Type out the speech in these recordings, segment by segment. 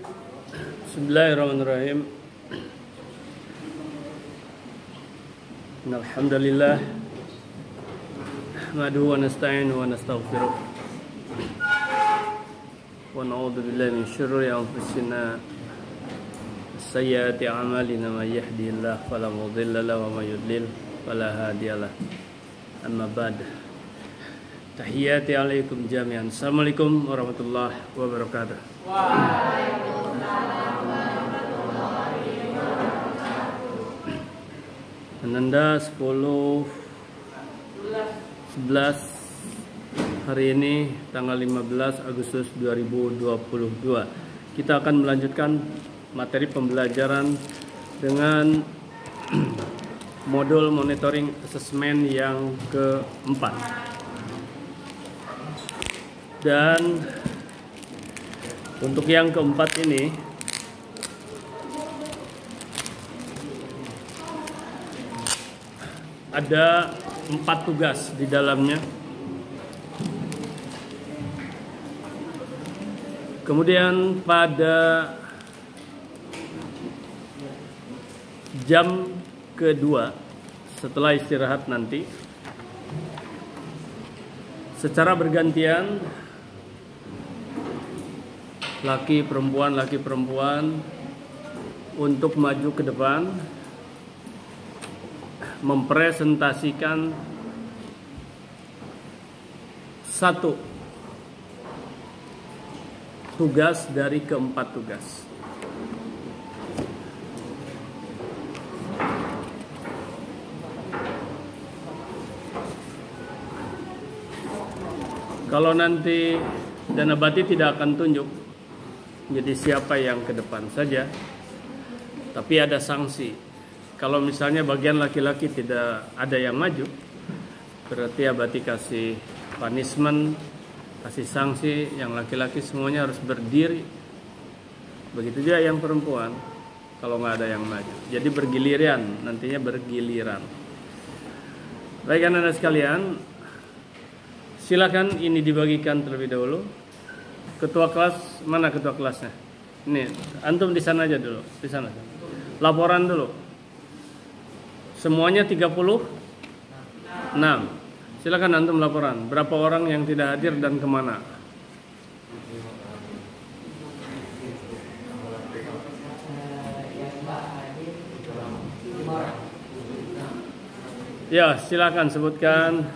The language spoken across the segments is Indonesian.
Bismillahirrahmanirrahim. Alhamdulillah. Nahmaduhu wa nasta'inuhu wa nastaghfiruh. Wa na'udzu billahi min syururi anfusina sayyiati a'malina may yahdihillahu fala mudilla lahu wa may yudlil fala hadiyalah. Amma ba'd. Tahiyati alaikum jami'an. Assalamualaikum warahmatullahi wabarakatuh. Ananda 10 11 hari ini tanggal 15 Agustus 2022. Kita akan melanjutkan materi pembelajaran dengan modul monitoring assessment yang keempat. Dan untuk yang keempat ini ada 4 tugas di dalamnya. Kemudian pada jam kedua setelah istirahat nanti, secara bergantian laki perempuan untuk maju ke depan mempresentasikan satu tugas dari keempat tugas. Kalau nanti dana bati tidak akan tunjuk jadi siapa yang ke depan saja, tapi ada sanksi. Kalau misalnya bagian laki-laki tidak ada yang maju, berarti abati kasih punishment, kasih sanksi. Yang laki-laki semuanya harus berdiri. Begitu juga yang perempuan, kalau nggak ada yang maju. Jadi bergiliran, nantinya bergiliran. Baik anak-anak sekalian, silakan ini dibagikan terlebih dahulu. Ketua kelas, mana ketua kelasnya? Ini, antum di sana aja dulu, di sana. Laporan dulu. Semuanya 36. Silakan antum laporan. Berapa orang yang tidak hadir dan kemana? Ya, silakan sebutkan.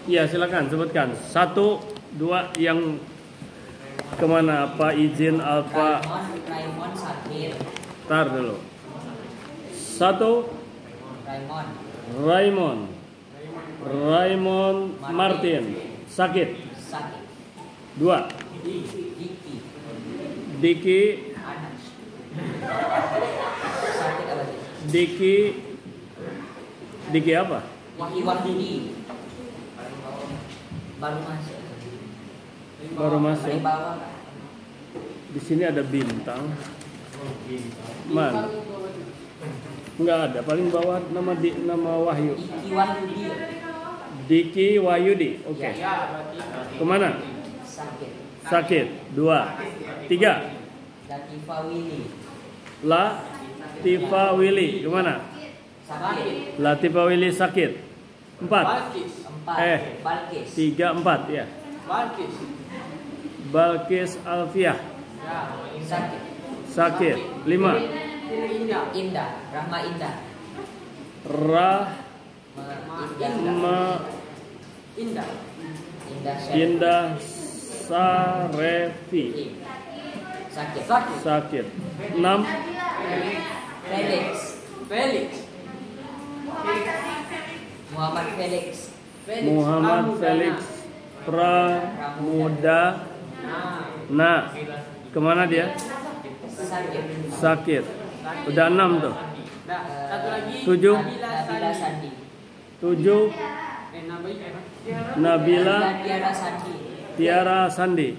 Ya, silakan sebutkan. 1, 2 yang kemana? Apa izin apa? Raymond sakit. Tar dulu. 1 Raymond Martin sakit. 2 Diki Diki apa? Wahyudi Baru masuk. Di sini ada bintang. Man. Enggak ada. Paling bawah nama Wahyu. Diki Wahyudi. Oke. Okay. Kemana? Sakit. 2 3 Latifah Willy. Kemana? Latifah Willy sakit. 4 3 4 ya. Balkis Alfiah sakit. 5 Rahma Indah Sarefi sakit. 6 Muhammad Felix Pramuda. Nah, kemana dia? Sakit. Udah 6 tuh. 7 Nabila Tiara Sandi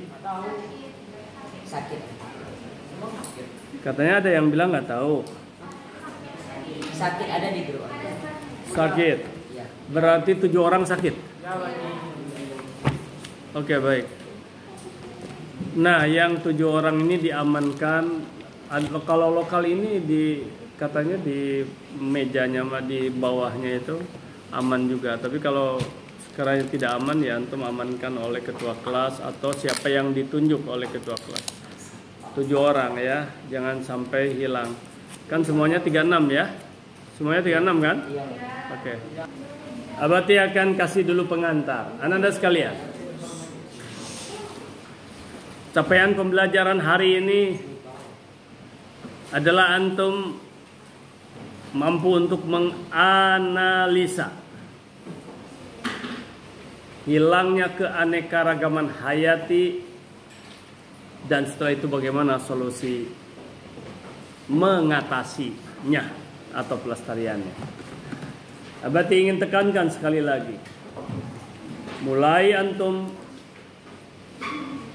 sakit. Katanya ada yang bilang nggak tahu. Sakit ada di grup. Sakit. Ya. Berarti 7 orang sakit. Oke, baik. Nah, yang 7 orang ini diamankan. Kalau lokal ini katanya di mejanya di bawahnya itu aman juga. Tapi kalau sekarang tidak aman ya antum amankan oleh ketua kelas atau siapa yang ditunjuk oleh ketua kelas. 7 orang ya, jangan sampai hilang. Kan semuanya 36 ya? Semuanya 36 kan? Iya. Oke. Abati akan kasih dulu pengantar. Anak-anak sekalian, capaian pembelajaran hari ini adalah antum mampu untuk menganalisa hilangnya keanekaragaman hayati dan setelah itu bagaimana solusi mengatasinya atau pelestariannya. Abati ingin tekankan sekali lagi, mulai antum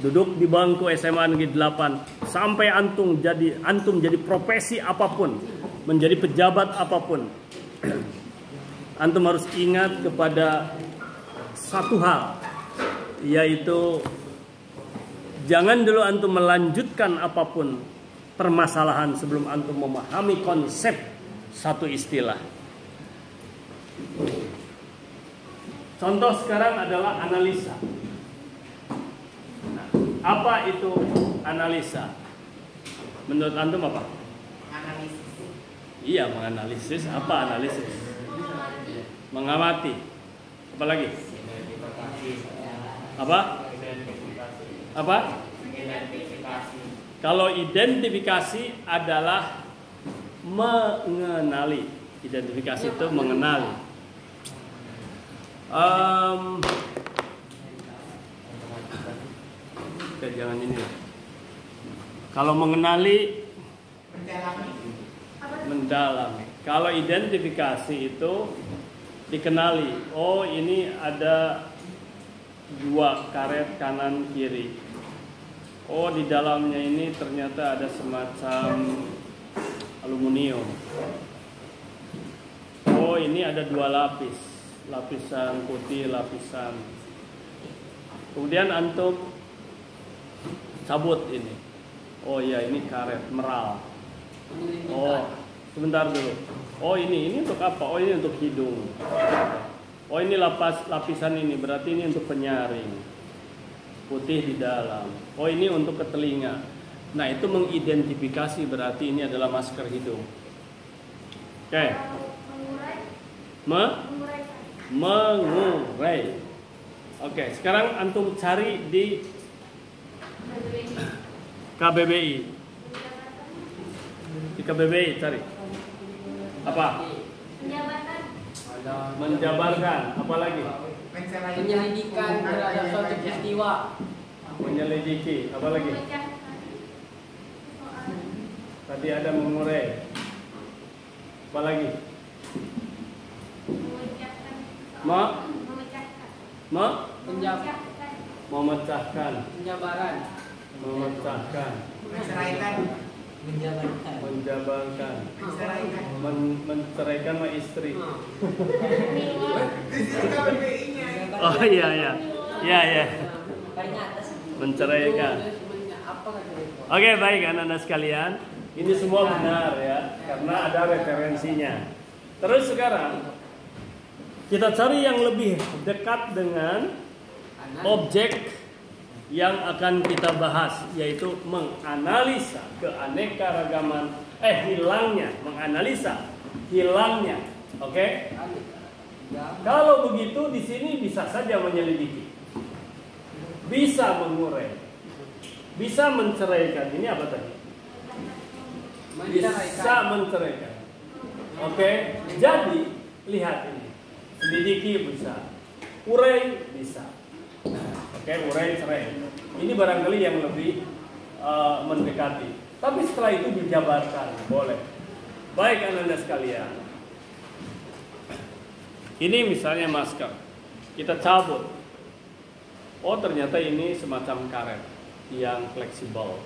duduk di bangku SMA Negeri 8 sampai antum jadi profesi apapun, menjadi pejabat apapun, antum harus ingat kepada satu hal, yaitu jangan dulu antum melanjutkan apapun permasalahan sebelum antum memahami konsep satu istilah. Contoh sekarang adalah analisa. Apa itu analisa? Menurut antum apa? Analisis. Iya, menganalisis. Apa analisis? Mengamati. Apa lagi? Apa? Apa? Kalau identifikasi adalah mengenali. Identifikasi itu mengenali. Jangan ini. Kalau mengenali, mendalami. Kalau identifikasi itu dikenali. Oh, ini ada 2 karet kanan kiri. Oh, di dalamnya ini ternyata ada semacam aluminium. Oh, ini ada 2 lapis, lapisan putih, lapisan. Kemudian antum cabut ini. Oh iya, ini karet meral. Oh, sebentar dulu. Oh, ini untuk apa? Oh, ini untuk hidung. Oh, ini lapisan ini berarti ini untuk penyaring. Putih di dalam. Oh, ini untuk ke telinga. Nah, itu mengidentifikasi berarti ini adalah masker hidung. Oke. Mengurai. Oke, sekarang antum cari di KBBI. Di KBBI cari. Apa? Menjabarkan. Apa lagi? Menyelidikan terhadap suatu peristiwa. Menyelidiki. Apa lagi? Tadi ada mengurai. Apa lagi? Memecahkan. Penjabaran. Memecahkan. Menceraikan. Menjabarkan. Menceraikan sama istri. Oh iya iya. Iya iya. Menceraikan. Oke, baik anak-anak sekalian. Ini semua benar ya, karena ada referensinya. Terus sekarang kita cari yang lebih dekat dengan objek yang akan kita bahas, yaitu menganalisa keanekaragaman menganalisa hilangnya. Oke? Kalau begitu di sini bisa saja menyelidiki. Bisa mengurai. Bisa menceraikan. Ini apa tadi? Bisa menceraikan. Oke? Jadi lihat ini. Selidiki bisa. Urai bisa. Oke, urai cerai. Ini barangkali yang lebih mendekati. Tapi setelah itu dijabarkan, boleh. Baik anak-anak sekalian. Ini misalnya masker. Kita cabut. Oh, ternyata ini semacam karet yang fleksibel.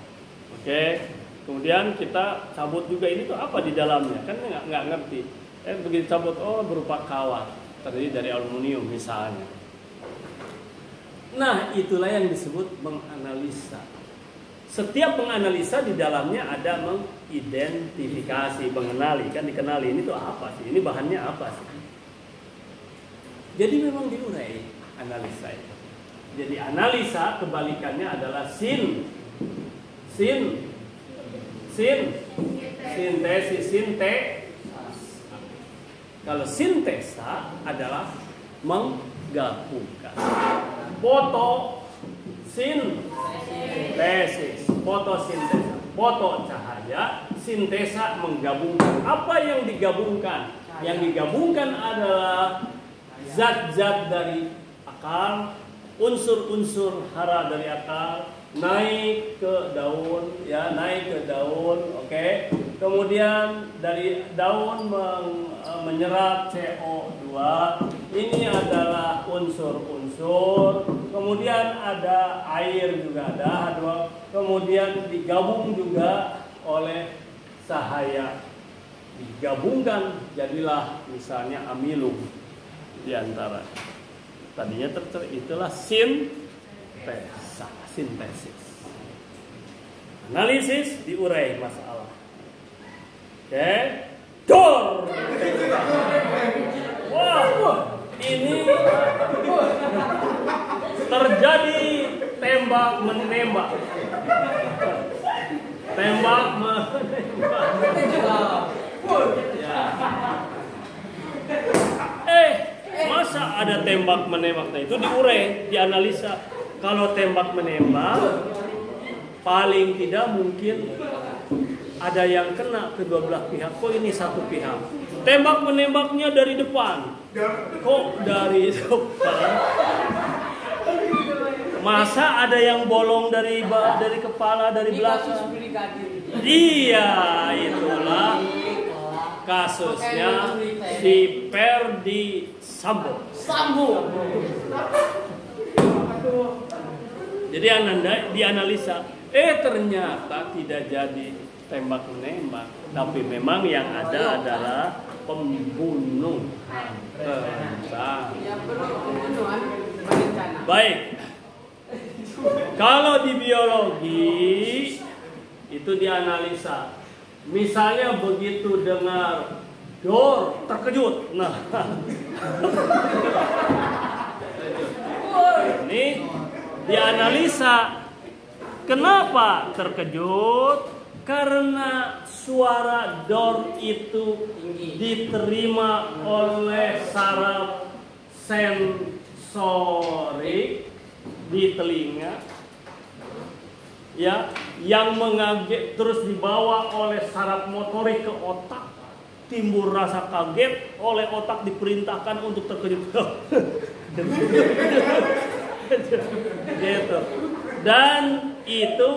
Oke. Kemudian kita cabut juga, ini tuh apa di dalamnya? Kan nggak ngerti. Begitu cabut, oh berupa kawat. Terdiri dari aluminium misalnya. Nah, itulah yang disebut menganalisa. Setiap menganalisa di dalamnya ada mengidentifikasi, mengenali, kan dikenali ini tuh apa sih? Ini bahannya apa sih? Jadi memang diurai analisa itu. Jadi analisa kebalikannya adalah sintesis. Kalau sintesa adalah menggabungkan. Fotosintesis, foto cahaya, sintesa menggabungkan. Apa yang digabungkan? Yang digabungkan adalah zat-zat dari akar, unsur-unsur hara dari akar, naik ke daun, ya, naik ke daun, oke. Kemudian dari daun menyerap CO2. Ini adalah unsur-unsur. Kemudian ada air juga ada H2. Kemudian digabung juga oleh cahaya. Digabungkan jadilah misalnya amilum di antara. Tadinya itulah sintesis. Analisis diurai masalah. Oke. Dor. Wah, ini terjadi tembak menembak. Tembak menembak. Masa ada tembak menembak? Nah, itu diurai, dianalisa. Kalau tembak menembak, paling tidak mungkin ada yang kena kedua belah pihak. Kok ini satu pihak? Tembak menembaknya dari depan. Kok dari depan? Masa ada yang bolong dari kepala, dari belakang? Iya, itulah kasusnya si Ferdi Sambo. Jadi dianalisa, ternyata tidak jadi tembak menembak, tapi memang yang ada adalah pembunuh berencana. Baik. Kalau di biologi itu dianalisa. Misalnya begitu dengar dor terkejut. Nah. Ini dianalisa. Kenapa terkejut? Karena suara dor itu diterima oleh saraf sensorik di telinga, ya, yang mengaget terus dibawa oleh saraf motorik ke otak, timbul rasa kaget, oleh otak diperintahkan untuk terkejut. Gitu. Dan itu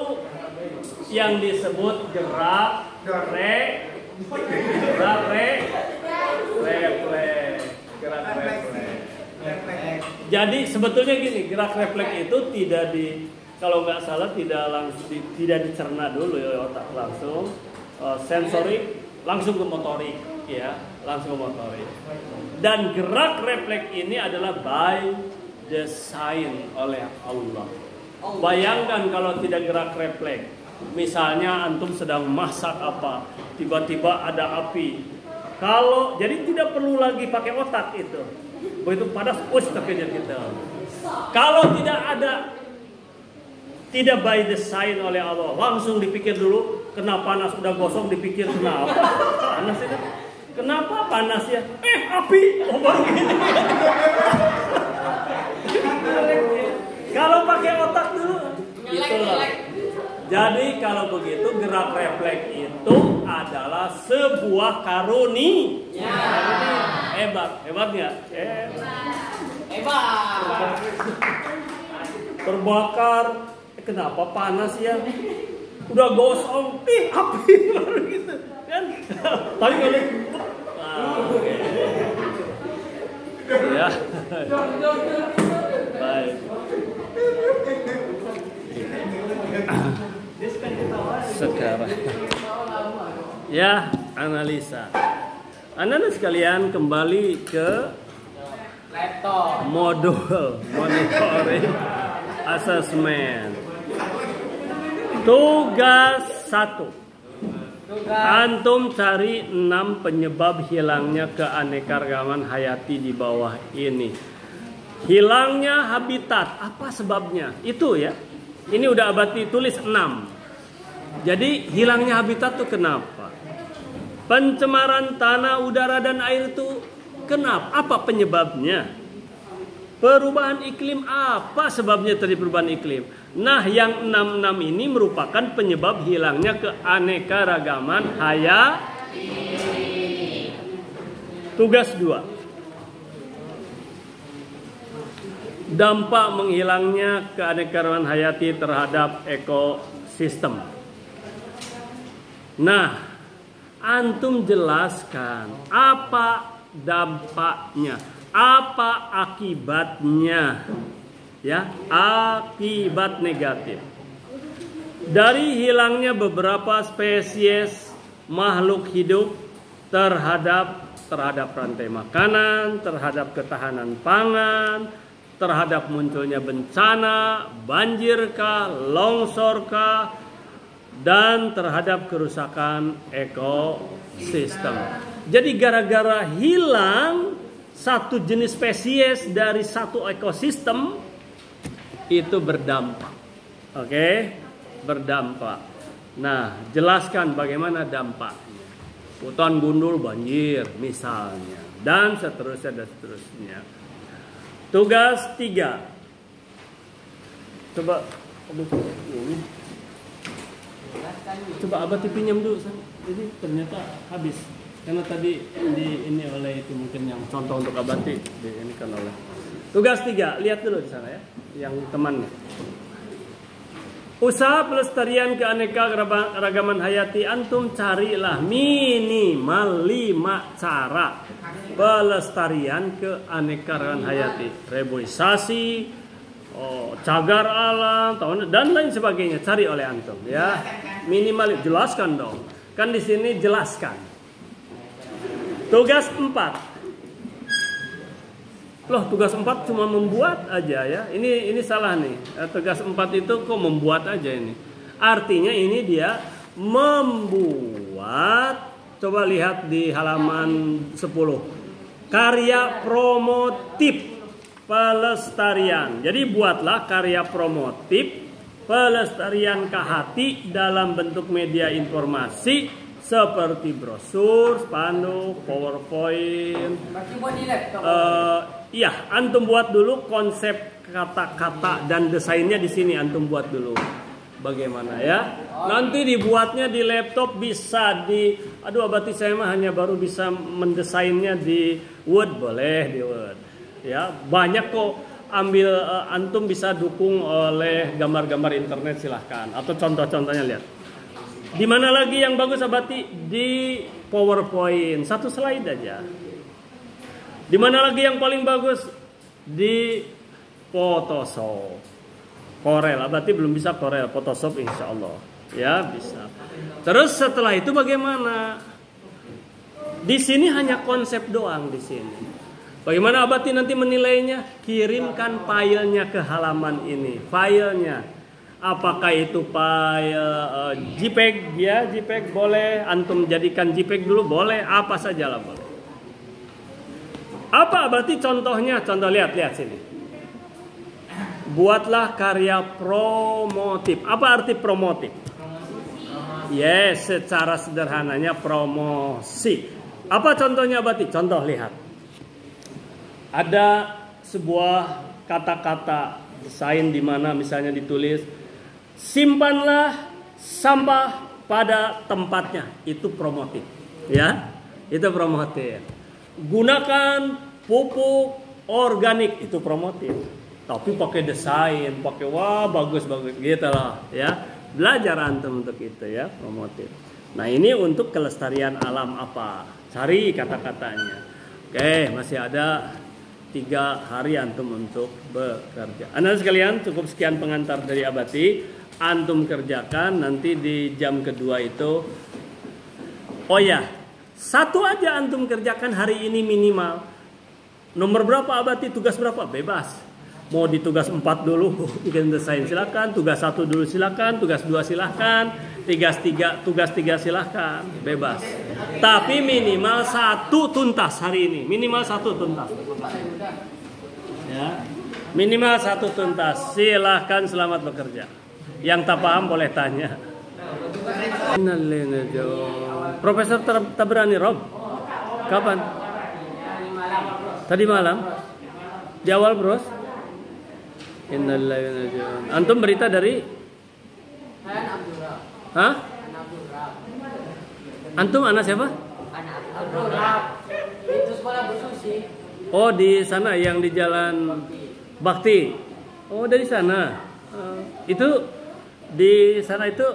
yang disebut gerak refleks. Jadi sebetulnya gini, gerak refleks itu kalau nggak salah tidak dicerna dulu ya otak, langsung sensorik langsung ke motorik, ya, langsung ke motorik. Dan gerak refleks ini adalah by design oleh Allah. Bayangkan kalau tidak gerak refleks, misalnya antum sedang masak apa, tiba-tiba ada api. Jadi tidak perlu lagi pakai otak itu. Begitu panas, terkejut kita. Kalau tidak by design oleh Allah, langsung dipikir dulu, kenapa panas, udah gosong dipikir kenapa panas itu, kenapa panas ya, api, baru gini. Kalau pakai otak dulu, itulah. Jadi kalau begitu gerak refleks itu adalah sebuah karunia. Hebat nggak? Hebat. Terbakar, kenapa panas ya? Udah gosong, api baru gitu, kan? Tapi kalau ya, baik. Sekarang ya, analisa. Anda sekalian kembali ke modul monitoring assessment. Tugas 1. Tugas. Antum cari 6 penyebab hilangnya keanekaragaman hayati di bawah ini. Hilangnya habitat, apa sebabnya? Itu ya. Ini udah Abati tulis 6. Jadi hilangnya habitat itu kenapa? Pencemaran tanah, udara, dan air itu kenapa? Apa penyebabnya? Perubahan iklim, apa sebabnya terjadi perubahan iklim? Nah, yang 66 ini merupakan penyebab hilangnya keanekaragaman hayati. Tugas 2. Dampak menghilangnya keanekaragaman hayati terhadap ekosistem. Nah, antum jelaskan apa dampaknya, apa akibatnya, ya, akibat negatif dari hilangnya beberapa spesies makhluk hidup terhadap rantai makanan, terhadap ketahanan pangan, terhadap munculnya bencana, banjirkah, longsorkah, dan terhadap kerusakan ekosistem. Jadi gara-gara hilang satu jenis spesies dari satu ekosistem itu berdampak. Oke? Berdampak. Nah, jelaskan bagaimana dampaknya. Hutan gundul banjir misalnya, dan seterusnya dan seterusnya. Tugas 3. Coba ini. Coba Abati pinjam dulu. Jadi ternyata habis. Karena tadi ini oleh itu mungkin yang contoh untuk Abati ini kan oleh. Tugas 3, lihat dulu di sana ya, yang temannya. Usaha pelestarian keanekaragaman hayati, antum carilah minimal 5 cara pelestarian keanekaragaman hayati. Reboisasi, cagar alam, dan lain sebagainya, cari oleh antum ya. Minimal jelaskan dong. Kan di sini jelaskan. Tugas 4. Loh, tugas 4 cuma membuat aja ya. Ini salah nih. Tugas 4 itu kok membuat aja ini. Artinya ini dia membuat, coba lihat di halaman 10. Karya promotif pelestarian. Jadi buatlah karya promotif pelestarian KHT dalam bentuk media informasi seperti brosur, spanduk, PowerPoint. Iya, antum buat dulu konsep kata-kata dan desainnya di sini antum buat dulu. Bagaimana ya? Nanti dibuatnya di laptop bisa di, Abati saya mah hanya baru bisa mendesainnya di Word, boleh di Word. Ya, banyak kok. Ambil antum bisa dukung oleh gambar-gambar internet silahkan atau contoh-contohnya lihat. Di mana lagi yang bagus Abati? Di PowerPoint, 1 slide aja. Di mana lagi yang paling bagus? Di Photoshop. Corel, Abati belum bisa Corel, Photoshop insya Allah. Ya bisa. Terus setelah itu bagaimana? Di sini hanya konsep doang di sini. Bagaimana Abati nanti menilainya? Kirimkan filenya ke halaman ini. Filenya. Apakah itu file JPEG ya, JPEG boleh, antum jadikan JPEG dulu boleh, apa saja lah boleh. Apa berarti contohnya? Contoh lihat sini. Buatlah karya promotif. Apa arti promotif? Yes, secara sederhananya promosi. Apa contohnya berarti? Contoh lihat. Ada sebuah kata-kata desain di mana misalnya ditulis simpanlah sampah pada tempatnya, itu promotif ya, itu promotif. Gunakan pupuk organik, itu promotif, tapi pakai desain, pakai wah bagus gitu loh ya. Belajar antum untuk itu ya, promotif. Nah ini untuk kelestarian alam apa, cari kata-katanya. Oke, masih ada 3 hari antum untuk bekerja. Anak sekalian, cukup sekian pengantar dari Abati. Antum kerjakan nanti di jam kedua itu. Oh ya, 1 aja antum kerjakan hari ini minimal. Nomor berapa Abati? Tugas berapa? Bebas. Mau di tugas 4 dulu bikin desain silakan, tugas 1 dulu silakan, tugas 2 silakan, tugas 3 silakan, bebas. Tapi minimal 1 tuntas hari ini, minimal 1 tuntas. Ya. Minimal 1 tuntas. Silahkan, selamat bekerja. Yang tak paham boleh tanya. Profesor Tabrani Rob, kapan? Tadi malam. Di awal bros. Innalillahi. Antum berita dari? Hah? Antum anak siapa? Itu sekolah Bu Susi. Oh, di sana yang di Jalan Bakti. Oh, dari sana. Itu di sana itu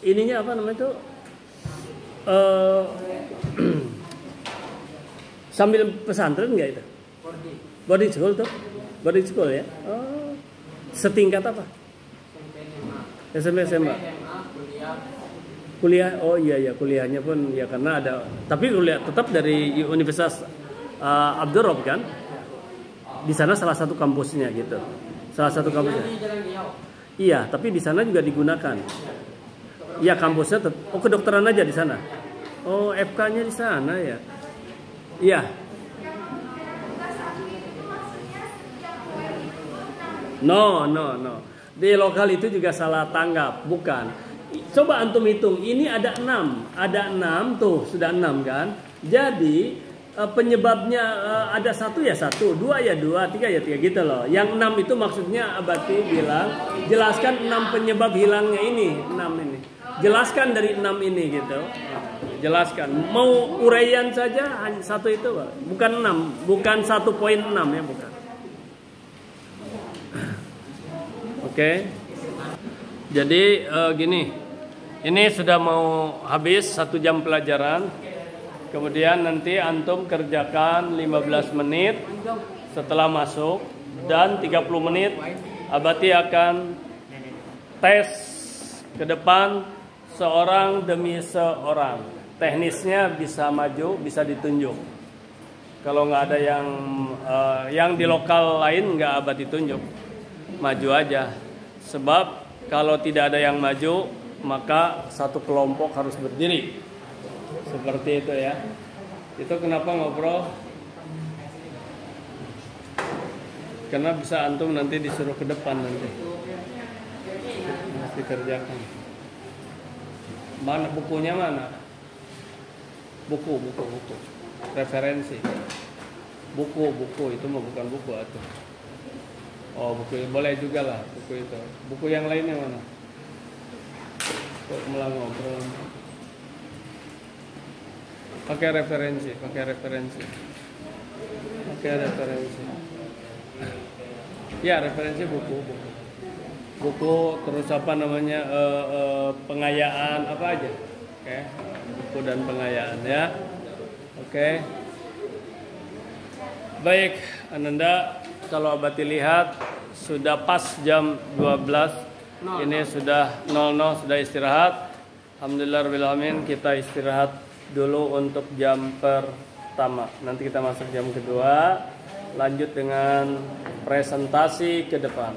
ininya apa namanya itu? Sambil pesantren nggak itu? Boarding school tuh? Boarding school ya? Oh, setingkat apa? SMP SMA. Kuliah, oh iya kuliahnya pun ya karena ada, tapi kuliah tetap dari Universitas Abdul Rob kan, di sana salah satu kampusnya gitu, salah satu kampusnya. Iya, tapi di sana juga digunakan. Iya kampusnya, oh kedokteran aja di sana. Oh FK-nya di sana ya. Iya. No. Di lokal itu juga salah tanggap, bukan. Coba antum hitung, ini ada 6 tuh, sudah 6 kan. Jadi penyebabnya ada 1 ya 1, 2 ya 2, 3 ya 3 gitu loh. Yang 6 itu maksudnya Abati bilang, jelaskan 6 penyebab hilangnya ini, 6 ini. Jelaskan dari 6 ini gitu. Jelaskan. Mau uraian saja hanya 1 itu, Pak. Bukan 6, bukan 1.6 ya, bukan. Oke. Jadi gini, ini sudah mau habis 1 jam pelajaran. Kemudian nanti antum kerjakan 15 menit setelah masuk dan 30 menit Abati akan tes ke depan seorang demi seorang. Teknisnya bisa maju, bisa ditunjuk. Kalau nggak ada yang di lokal lain nggak Abati tunjuk, maju aja. Sebab kalau tidak ada yang maju, maka satu kelompok harus berdiri. Seperti itu ya. Itu kenapa ngobrol? Karena bisa antum nanti disuruh ke depan nanti. Mesti kerjakan. Mana bukunya mana? Buku. Referensi. Buku itu mah bukan buku atuh. Oh buku boleh juga lah buku itu. Buku yang lainnya mana? Kok malah ngobrol. Pakai referensi. Ya referensi buku. Terus apa namanya pengayaan apa aja. Oke. Buku dan pengayaan ya. Oke. Baik Ananda. Kalau Abati lihat sudah pas jam 12. Ini sudah 00 sudah istirahat. Alhamdulillahirobbilalamin, kita istirahat dulu untuk jam pertama. Nanti kita masuk jam kedua, lanjut dengan presentasi ke depan.